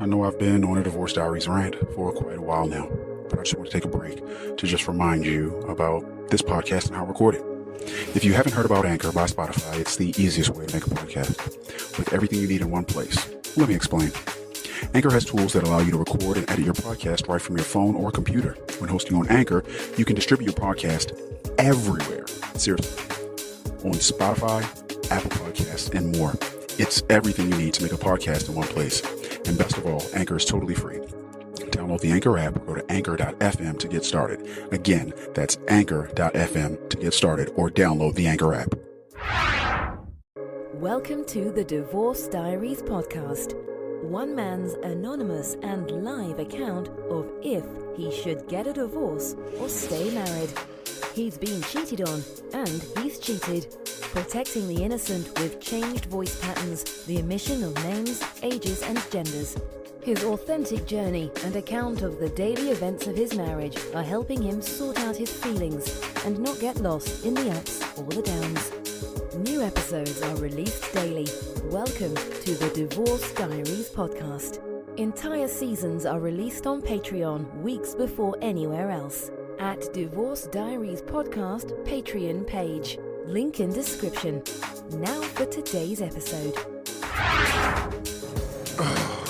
I know I've been on a Divorce Diaries rant for quite a while now, but I just want to take a break to just remind you about this podcast and how I record it. If you haven't heard about Anchor by Spotify, it's the easiest way to make a podcast with everything you need in one place. Let me explain. Anchor has tools that allow you to record and edit your podcast right from your phone or computer. When hosting on Anchor, you can distribute your podcast everywhere. Seriously. On Spotify, Apple Podcasts, and more. It's everything you need to make a podcast in one place. And best of all, Anchor is totally free. Download the Anchor app or go to anchor.fm to get started. Again, that's anchor.fm to get started, or download the Anchor app. Welcome to the Divorce Diaries podcast. One man's anonymous and live account of if he should get a divorce or stay married. He's been cheated on and he's cheated. Protecting the innocent with changed voice patterns, the omission of names, ages and genders. His authentic journey and account of the daily events of his marriage are helping him sort out his feelings and not get lost in the ups or the downs. New episodes are released daily. Welcome to the Divorce Diaries podcast. Entire seasons are released on Patreon weeks before anywhere else. At Divorce Diaries podcast Patreon page. Link in description. Now for today's episode.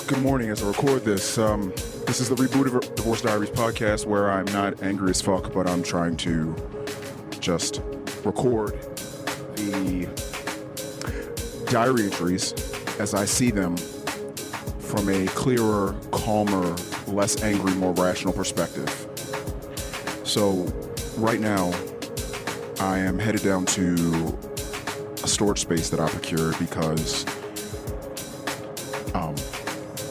Good morning. As I record this, this is the reboot of Divorce Diaries podcast, where I'm not angry as fuck, but I'm trying to just record the diary entries as I see them from a clearer, calmer, less angry, more rational perspective. So right now, I am headed down to a storage space that I procured because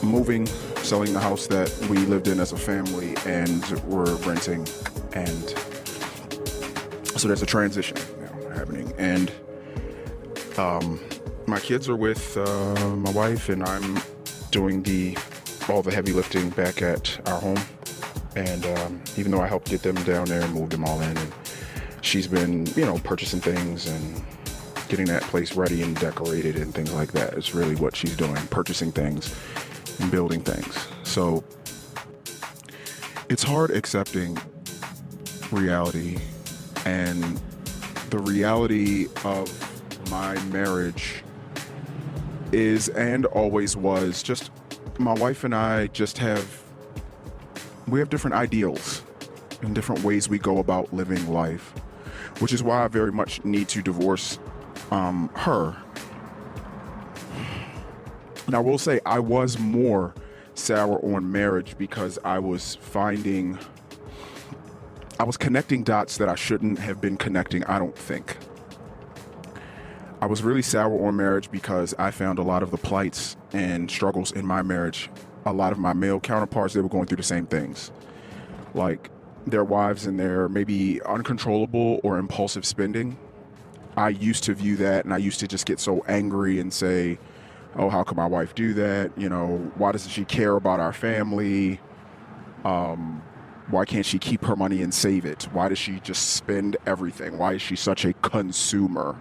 moving, selling the house that we lived in as a family and we're renting, and so there's a transition now happening. And my kids are with my wife, and I'm doing all the heavy lifting back at our home. And even though I helped get them down there and moved them all in, and she's been, purchasing things and getting that place ready and decorated and things like that. It's really what she's doing, purchasing things and building things. So it's hard accepting reality, and the reality of my marriage is, and always was, just my wife and I we have different ideals and different ways we go about living life, which is why I very much need to divorce her. And I will say I was more sour on marriage because I was connecting dots that I shouldn't have been connecting, I don't think. I was really sour on marriage because I found a lot of the plights and struggles in my marriage. A lot of my male counterparts, they were going through the same things. Like their wives and their maybe uncontrollable or impulsive spending. I used to view that, and I used to just get so angry and say, oh, how can my wife do that? Why doesn't she care about our family? Why can't she keep her money and save it? Why does she just spend everything? Why is she such a consumer?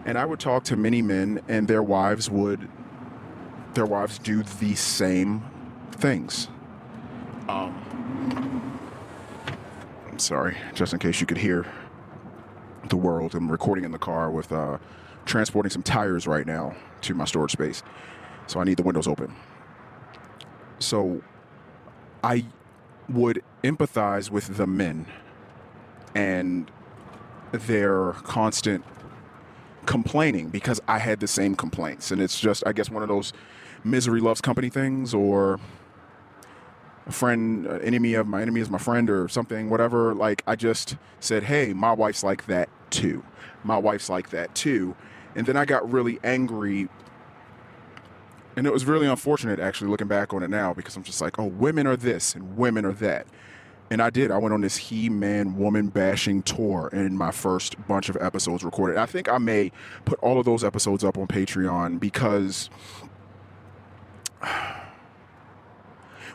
And I would talk to many men, and their wives do the same things. I'm sorry, just in case you could hear the world. I'm recording in the car with transporting some tires right now to my storage space, so I need the windows open. So I would empathize with the men and their constant complaining, because I had the same complaints. And it's just, I guess, one of those misery loves company things, or enemy of my enemy is my friend, or something, whatever. Like, I just said, hey, my wife's like that too. My wife's like that too. And then I got really angry, and it was really unfortunate, actually, looking back on it now, because I'm just like, oh, women are this and women are that. And I went on this he-man woman bashing tour in my first bunch of episodes recorded. I think I may put all of those episodes up on Patreon because,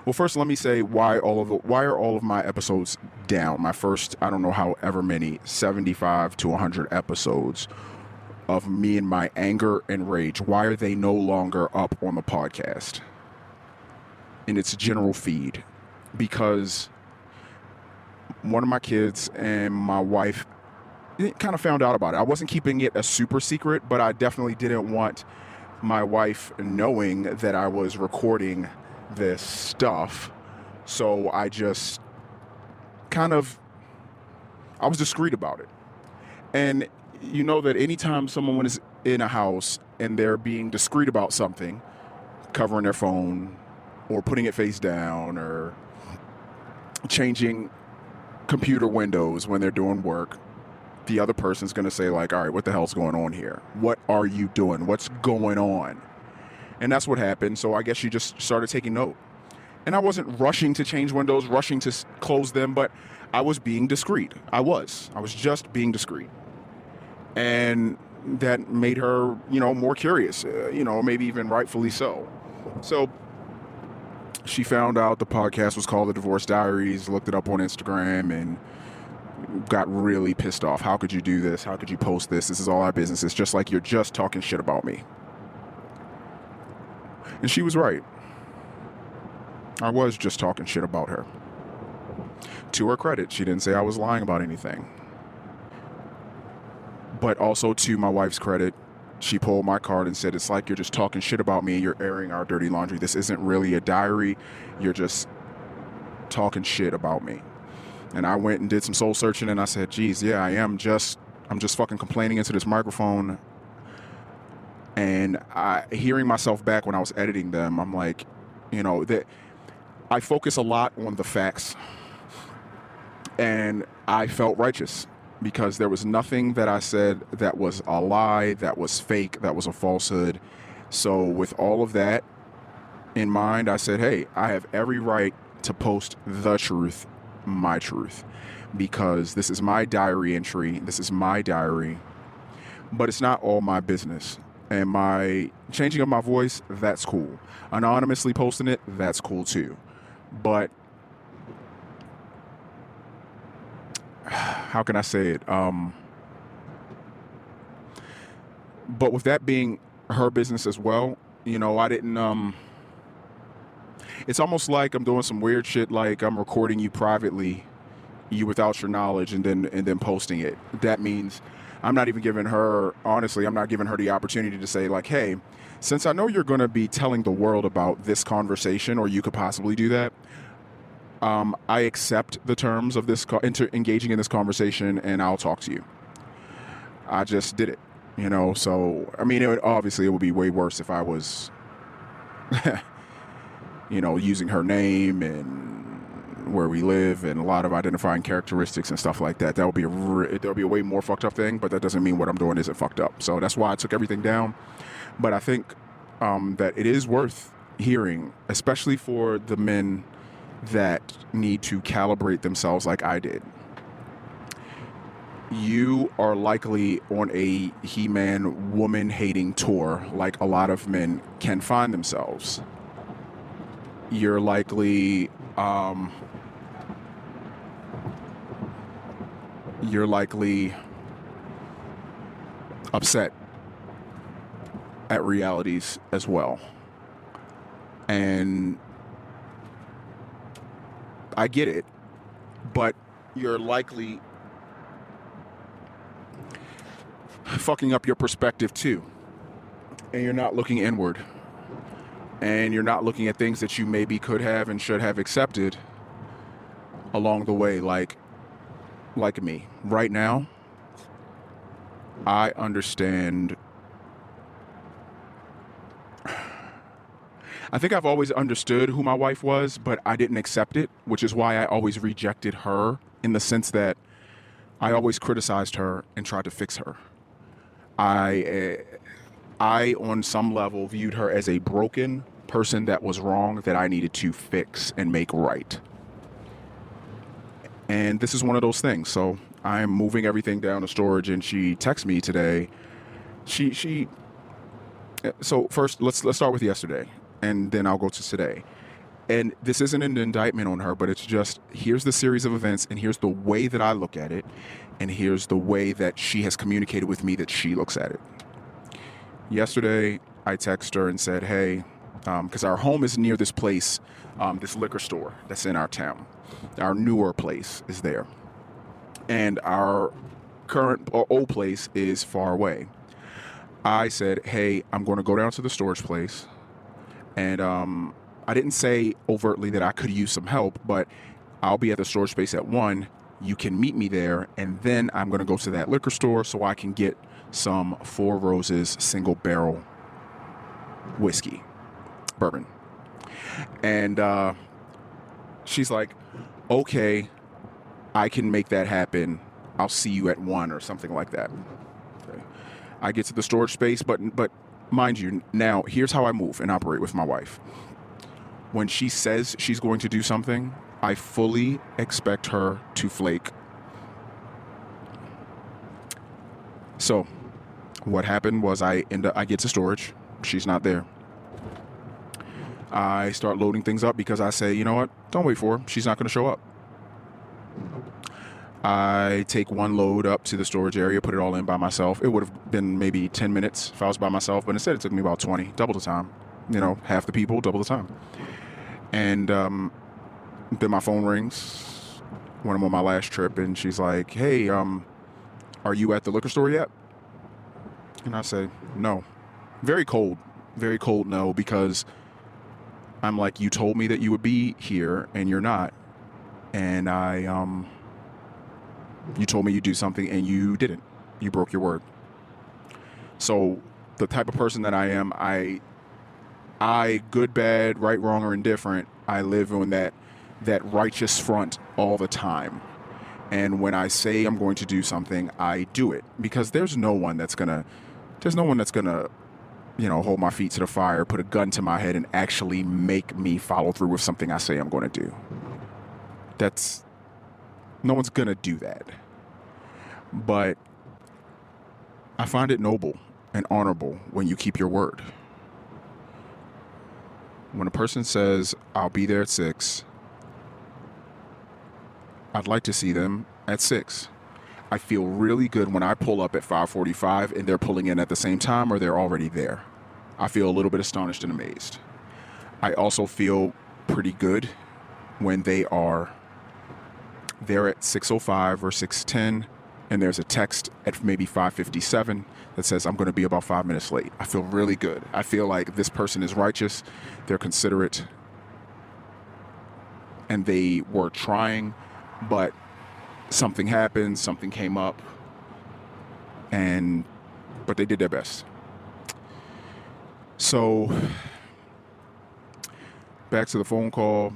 well, first let me say why are all of my episodes down? My first, I don't know however many, 75 to 100 episodes of me and my anger and rage. Why are they no longer up on the podcast? in its general feed, because one of my kids and my wife kind of found out about it. I wasn't keeping it a super secret, but I definitely didn't want my wife knowing that I was recording this stuff. So I just I was discreet about it. And you know that anytime someone is in a house and they're being discreet about something, covering their phone or putting it face down or changing computer windows when they're doing work, the other person's going to say like, all right, what the hell's going on here? What are you doing? What's going on? And that's what happened. So I guess she just started taking note. And I wasn't rushing to change windows, rushing to close them, but I was being discreet. I was just being discreet. And that made her, more curious, maybe even rightfully so. So she found out the podcast was called The Divorce Diaries, looked it up on Instagram, and got really pissed off. How could you do this? How could you post this? This is all our business. It's just like you're just talking shit about me. And she was right. I was just talking shit about her. To her credit, she didn't say I was lying about anything. But also to my wife's credit, she pulled my card and said, it's like you're just talking shit about me and you're airing our dirty laundry. This isn't really a diary. You're just talking shit about me. And I went and did some soul searching and I said, geez, yeah, I'm just fucking complaining into this microphone. And hearing myself back when I was editing them, I'm like, that I focus a lot on the facts. And I felt righteous because there was nothing that I said that was a lie, that was fake, that was a falsehood. So with all of that in mind, I said, hey, I have every right to post the truth, my truth, because this is my diary entry. This is my diary, but it's not all my business. And my changing of my voice, that's cool. Anonymously posting it, that's cool too. But how can I say it? But with that being her business as well, I didn't, it's almost like I'm doing some weird shit, like I'm recording you privately, you without your knowledge, and then posting it. That means I'm not even giving her, honestly, I'm not giving her the opportunity to say like, hey, since I know you're going to be telling the world about this conversation, or you could possibly do that, I accept the terms of this engaging in this conversation, and I'll talk to you. I just did it, so, I mean, it would be way worse if I was, using her name and where we live and a lot of identifying characteristics and stuff like that. That would be a way more fucked up thing, but that doesn't mean what I'm doing isn't fucked up. So that's why I took everything down. But I think that it is worth hearing, especially for the men that need to calibrate themselves like I did. You are likely on a he-man, woman-hating tour like a lot of men can find themselves. You're likely upset at realities as well. And I get it, but you're likely fucking up your perspective too. And you're not looking inward. And you're not looking at things that you maybe could have and should have accepted along the way, like me. Right now, I understand. I think I've always understood who my wife was, but I didn't accept it, which is why I always rejected her, in the sense that I always criticized her and tried to fix her. I, on some level, viewed her as a broken person that was wrong, that I needed to fix and make right. And this is one of those things. So I'm moving everything down to storage, and she texted me today. So first, let's start with yesterday, and then I'll go to today. And this isn't an indictment on her, but it's just, here's the series of events, and here's the way that I look at it, and here's the way that she has communicated with me that she looks at it. Yesterday, I texted her and said, hey, because our home is near this place, this liquor store that's in our town. Our newer place is there, and our current or old place is far away. I said, hey, I'm going to go down to the storage place, and I didn't say overtly that I could use some help, but I'll be at the storage space at 1. You can meet me there, and then I'm going to go to that liquor store so I can get some Four Roses single barrel whiskey, bourbon. And she's like, okay, I can make that happen. I'll see you at 1 or something like that. Okay. I get to the storage space, but mind you, now here's how I move and operate with my wife. When she says she's going to do something, I fully expect her to flake. So what happened was I get to storage. She's not there. I start loading things up because I say, you know what? Don't wait for her. She's not going to show up. I take one load up to the storage area, put it all in by myself. It would have been maybe 10 minutes if I was by myself, but instead it took me about 20, double the time. You know, half the people, double the time. And then my phone rings when I'm on my last trip, and she's like, hey, are you at the liquor store yet? And I say, no. Very cold no, because I'm like, you told me that you would be here, and you're not. And you told me you'd do something, and you didn't. You broke your word. So the type of person that I am, I good, bad, right, wrong, or indifferent, I live on that righteous front all the time. And when I say I'm going to do something, I do it, because there's no one that's gonna, you know, hold my feet to the fire, put a gun to my head, and actually make me follow through with something I say I'm going to do. No one's gonna do that. But I find it noble and honorable when you keep your word. When a person says, I'll be there at 6, I'd like to see them at 6. I feel really good when I pull up at 5:45 and they're pulling in at the same time, or they're already there. I feel a little bit astonished and amazed. I also feel pretty good when they are there at 6:05 or 6:10, and there's a text at maybe 5:57 that says, I'm going to be about 5 minutes late. I feel really good. I feel like this person is righteous, they're considerate, and they were trying, but something happened, something came up, but they did their best. So back to the phone call,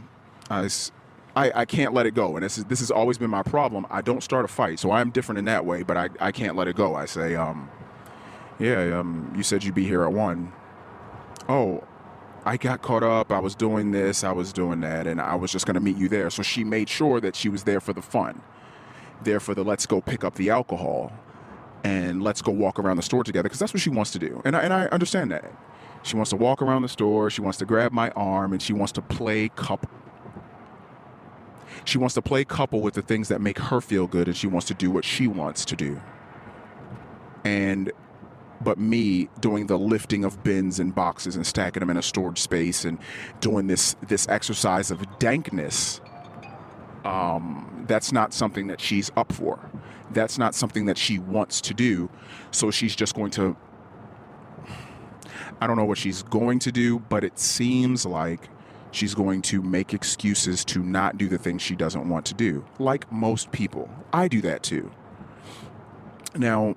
I can't let it go, and this has always been my problem. I don't start a fight, so I am different in that way, but I can't let it go. I say, you said you'd be here at 1. Oh, I got caught up. I was doing this, I was doing that, and I was just going to meet you there. So she made sure that she was there for the fun, there for the let's go pick up the alcohol, and let's go walk around the store together, because that's what she wants to do, and I understand that. She wants to walk around the store, she wants to grab my arm, and she wants to play couple. She wants to play couple with the things that make her feel good, and she wants to do what she wants to do. But me doing the lifting of bins and boxes and stacking them in a storage space and doing this exercise of dankness, that's not something that she's up for. That's not something that she wants to do. So she's just going to, I don't know what she's going to do, but it seems like she's going to make excuses to not do the things she doesn't want to do. Like most people. I do that too. Now,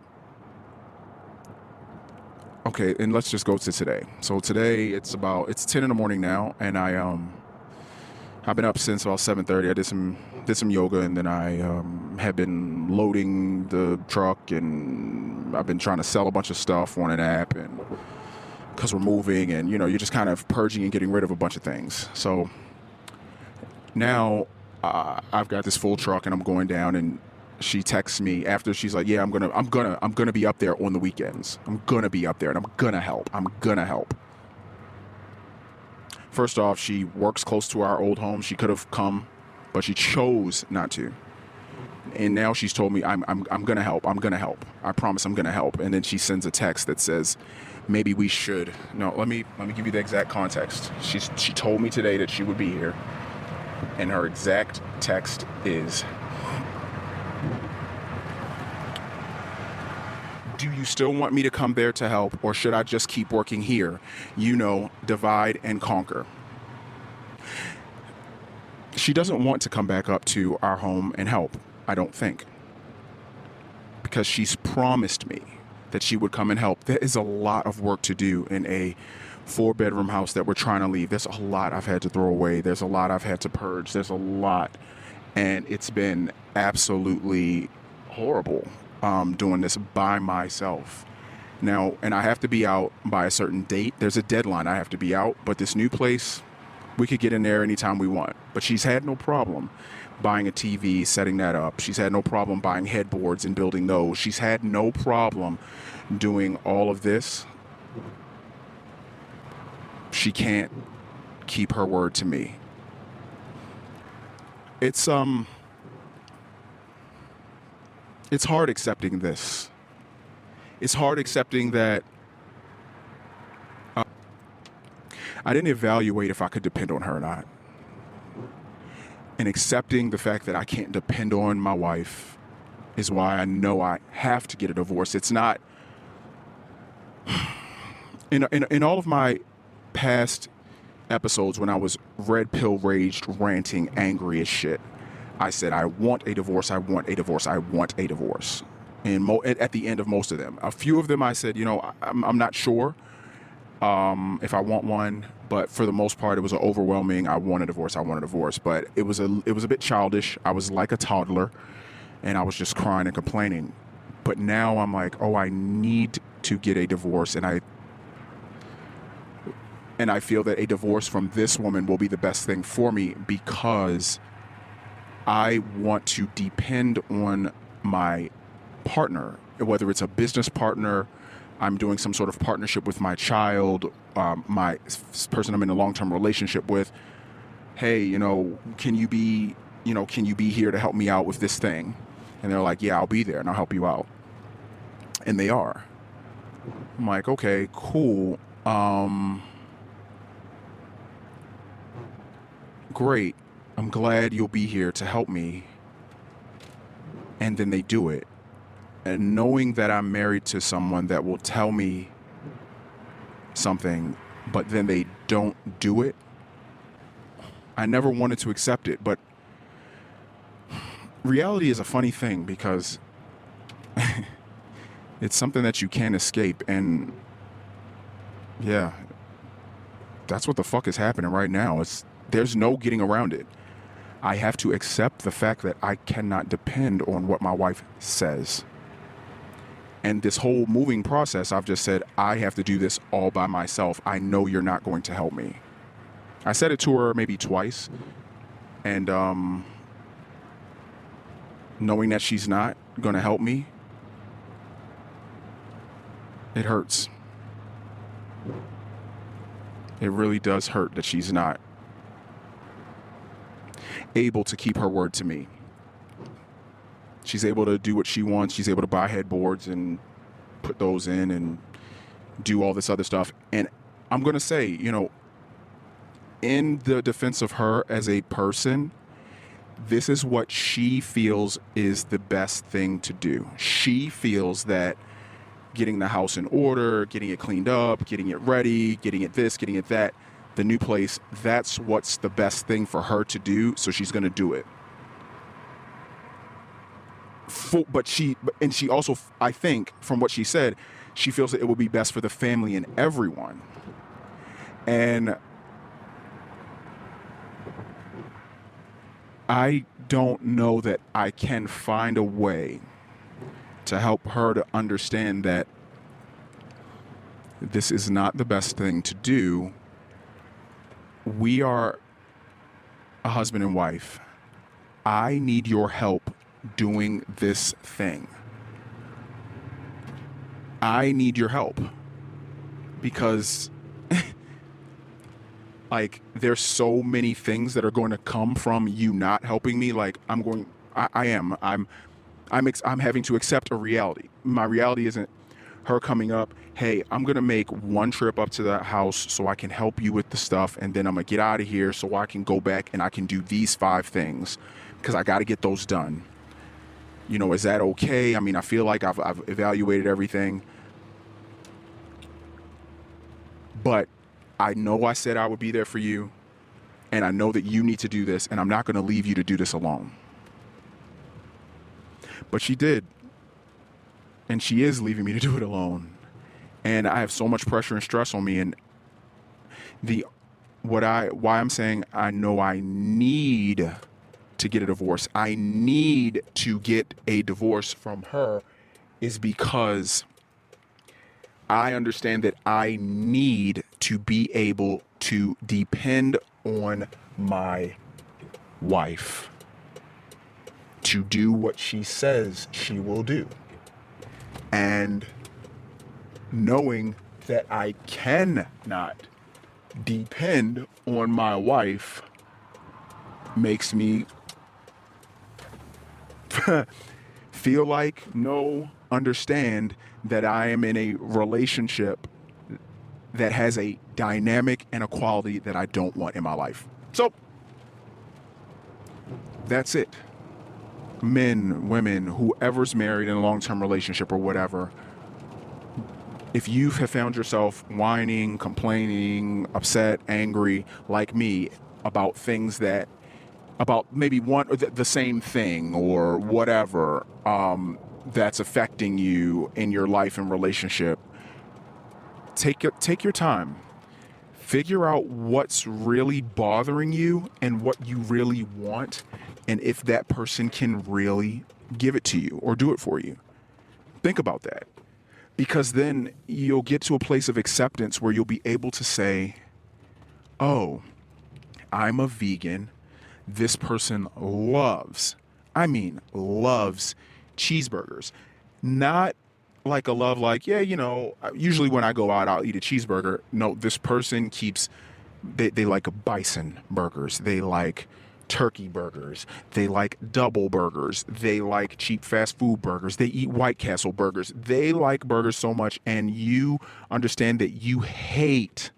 okay, and let's just go to today. So today it's 10 in the morning now, and I've been up since about 7:30. I did some yoga, and then I have been loading the truck, and I've been trying to sell a bunch of stuff on an app, and because we're moving, and you're just kind of purging and getting rid of a bunch of things. So now I've got this full truck, and I'm going down, and she texts me after. She's like, yeah, I'm gonna be up there on the weekends. I'm gonna be up there, and I'm gonna help. First off, she works close to our old home. She could have come, but she chose not to. And now she's told me I'm going to help. I'm going to help. I promise I'm going to help. And then she sends a text that says, maybe we should. No, let me give you the exact context. She told me today that she would be here. And her exact text is, do you still want me to come there to help, or should I just keep working here? Divide and conquer. She doesn't want to come back up to our home and help, I don't think. Because she's promised me that she would come and help. There is a lot of work to do in a 4-bedroom house that we're trying to leave. There's a lot I've had to throw away. There's a lot I've had to purge. There's a lot. And it's been absolutely horrible doing this by myself. Now, and I have to be out by a certain date. There's a deadline I have to be out. But this new place, we could get in there anytime we want. But she's had no problem buying a TV, setting that up. She's had no problem buying headboards and building those. She's had no problem doing all of this. She can't keep her word to me. It's hard accepting this. It's hard accepting that I didn't evaluate if I could depend on her or not. And accepting the fact that I can't depend on my wife is why I know I have to get a divorce. It's not in all of my past episodes when I was red pill raged, ranting, angry as shit, I said, I want a divorce, I want a divorce, I want a divorce. And at the end of most of them, a few of them I said, I'm not sure if I want one, but for the most part, it was an overwhelming, I want a divorce. But it was a bit childish. I was like a toddler, and I was just crying and complaining. But now I'm like, oh, I need to get a divorce, and I feel that a divorce from this woman will be the best thing for me because I want to depend on my partner, whether it's a business partner, I'm doing some sort of partnership with my child, my person I'm in a long-term relationship with. Hey, can you be here to help me out with this thing? And they're like, yeah, I'll be there and I'll help you out. And they are. I'm like, okay, cool. Great. I'm glad you'll be here to help me. And then they do it. And knowing that I'm married to someone that will tell me something, but then they don't do it, I never wanted to accept it. But reality is a funny thing because it's something that you can't escape. And yeah, that's what the fuck is happening right now. There's no getting around it. I have to accept the fact that I cannot depend on what my wife says. And this whole moving process, I've just said, I have to do this all by myself. I know you're not going to help me. I said it to her maybe twice. And knowing that she's not going to help me, it hurts. It really does hurt that she's not able to keep her word to me. She's able to do what she wants. She's able to buy headboards and put those in and do all this other stuff. And I'm going to say, in the defense of her as a person, this is what she feels is the best thing to do. She feels that getting the house in order, getting it cleaned up, getting it ready, getting it this, getting it that, the new place, that's what's the best thing for her to do. So she's going to do it. But she also, I think, from what she said, she feels that it will be best for the family and everyone. And I don't know that I can find a way to help her to understand that this is not the best thing to do. We are a husband and wife. I need your help doing this thing. I need your help because there's so many things that are going to come from you not helping me. I'm going I am. I'm having to accept a reality. My reality isn't her coming up, hey, I'm going to make one trip up to the house so I can help you with the stuff, and then I'm going to get out of here so I can go back and I can do these 5 things because I got to get those done. You know, is that okay? I mean, I feel like I've evaluated everything, but I know I said I would be there for you, and I know that you need to do this, and I'm not going to leave you to do this alone. But she did. And she is leaving me to do it alone. And I have so much pressure and stress on me. And why I'm saying I know I need to get a divorce, I need to get a divorce from her, is because I understand that I need to be able to depend on my wife to do what she says she will do. And knowing that I cannot depend on my wife makes me feel like, understand that I am in a relationship that has a dynamic and a quality that I don't want in my life. So that's it. Men, women, whoever's married in a long-term relationship or whatever, if you have found yourself whining, complaining, upset, angry, like me, about things about maybe one or the same thing or whatever, that's affecting you in your life and relationship, take your time. Figure out what's really bothering you and what you really want, and if that person can really give it to you or do it for you. Think about that. Because then you'll get to a place of acceptance where you'll be able to say, oh, I'm a vegan. This person loves cheeseburgers. Not like a love like, yeah, usually when I go out, I'll eat a cheeseburger. No, this person they like bison burgers. They like turkey burgers. They like double burgers. They like cheap fast food burgers. They eat White Castle burgers. They like burgers so much, and you understand that you hate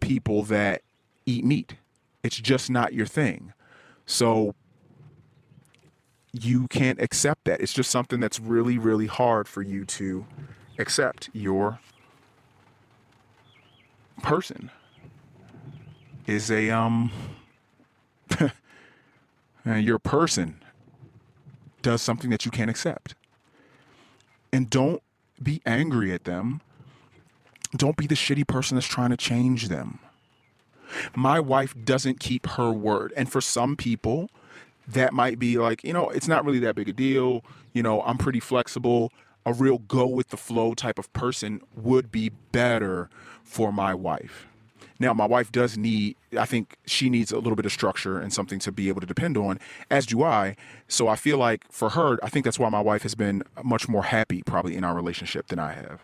people that eat meat. It's just not your thing. So you can't accept that. It's just something that's really, really hard for you to accept. Your person is your person does something that you can't accept. And don't be angry at them. Don't be the shitty person that's trying to change them. My wife doesn't keep her word. And for some people, that might be like, it's not really that big a deal. I'm pretty flexible. A real go with the flow type of person would be better for my wife. Now, my wife I think she needs a little bit of structure and something to be able to depend on, as do I. So I feel like for her, I think that's why my wife has been much more happy probably in our relationship than I have.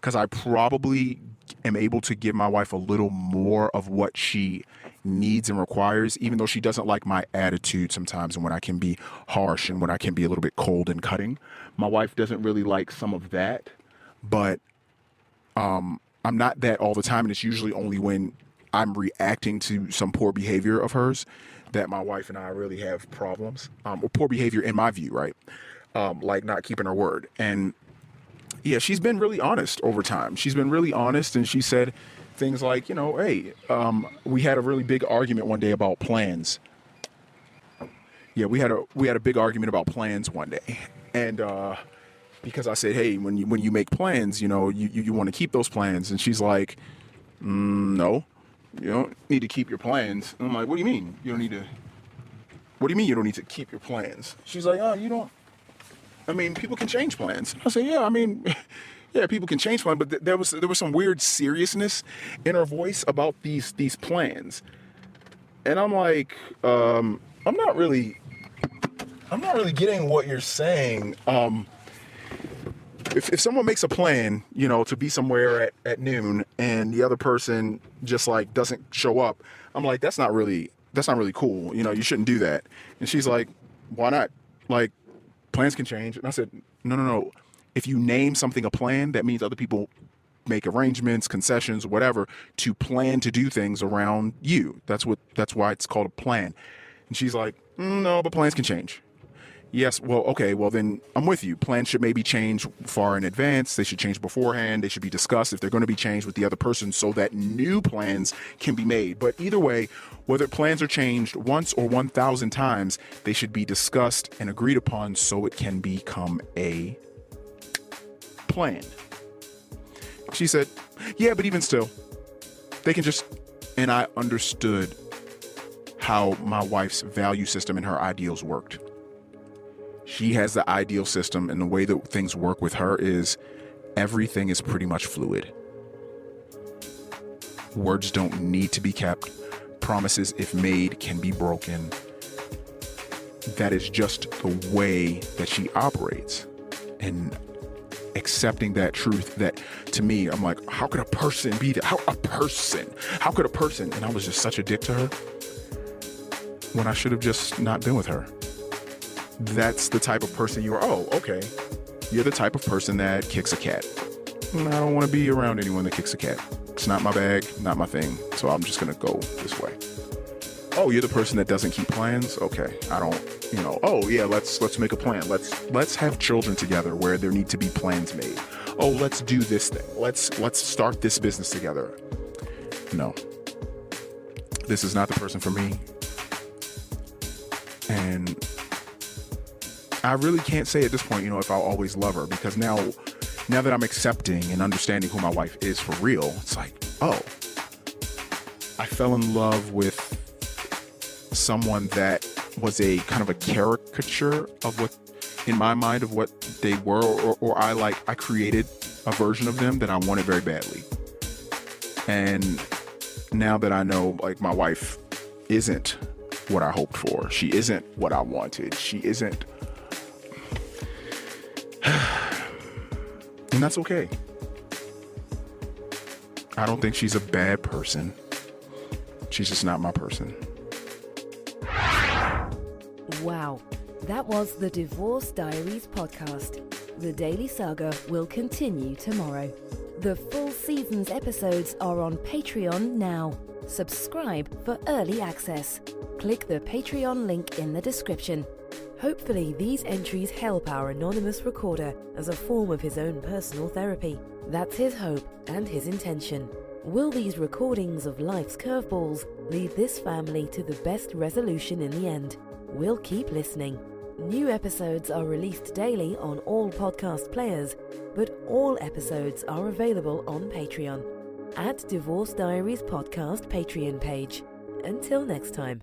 Because I probably am able to give my wife a little more of what she needs and requires, even though she doesn't like my attitude sometimes and when I can be harsh and when I can be a little bit cold and cutting. My wife doesn't really like some of that, but I'm not that all the time, and it's usually only when I'm reacting to some poor behavior of hers that my wife and I really have problems, or poor behavior in my view, right? Like not keeping her word. And yeah, she's been really honest over time. She's been really honest, and she said things like, hey, we had a really big argument one day about plans. Yeah, we had a big argument about plans one day, and because I said, hey, when you make plans, you want to keep those plans, and she's like, no, you don't need to keep your plans. And I'm like, what do you mean you don't need to? What do you mean you don't need to keep your plans? She's like, oh, you don't. I mean, people can change plans. I say, yeah, yeah, people can change plans, but there was some weird seriousness in her voice about these plans, and I'm like, I'm not really getting what you're saying. if someone makes a plan, to be somewhere at noon and the other person just like doesn't show up, I'm like, that's not really cool. You shouldn't do that. And she's like, why not? Like, plans can change. And I said, no. If you name something a plan, that means other people make arrangements, concessions, whatever, to plan to do things around you. That's why it's called a plan. And she's like, no, but plans can change. Yes, well, okay, well then I'm with you. Plans should maybe change far in advance. They should change beforehand. They should be discussed if they're going to be changed with the other person so that new plans can be made. But either way, whether plans are changed once or 1,000 times, they should be discussed and agreed upon so it can become a plan. She said, yeah, but even still, they can just, and I understood how my wife's value system and her ideals worked. She has the ideal system, and the way that things work with her is everything is pretty much fluid. Words don't need to be kept. Promises, if made, can be broken. That is just the way that she operates. And accepting that truth, that to me, I'm like, how could a person be that? How could a person? And I was just such a dick to her when I should have just not been with her. That's the type of person you are. Oh, okay. You're the type of person that kicks a cat. I don't want to be around anyone that kicks a cat. It's not my bag, not my thing. So I'm just going to go this way. Oh, you're the person that doesn't keep plans? Okay. I don't, oh yeah, let's make a plan. Let's have children together where there need to be plans made. Oh, let's do this thing. Let's start this business together. No. This is not the person for me. And I really can't say at this point, if I'll always love her, because now that I'm accepting and understanding who my wife is for real, it's like, oh, I fell in love with someone that was a kind of a caricature of what, in my mind, of what they were, or I created a version of them that I wanted very badly. And now that I know, like, my wife isn't what I hoped for, she isn't what I wanted, she isn't. And that's okay. I don't think she's a bad person. She's just not my person. Wow. That was the Divorce Diaries podcast. The Daily Saga will continue tomorrow. The full season's episodes are on Patreon now. Subscribe for early access. Click the Patreon link in the description. Hopefully these entries help our anonymous recorder as a form of his own personal therapy. That's his hope and his intention. Will these recordings of life's curveballs lead this family to the best resolution in the end? We'll keep listening. New episodes are released daily on all podcast players, but all episodes are available on Patreon at Divorce Diaries Podcast Patreon page. Until next time.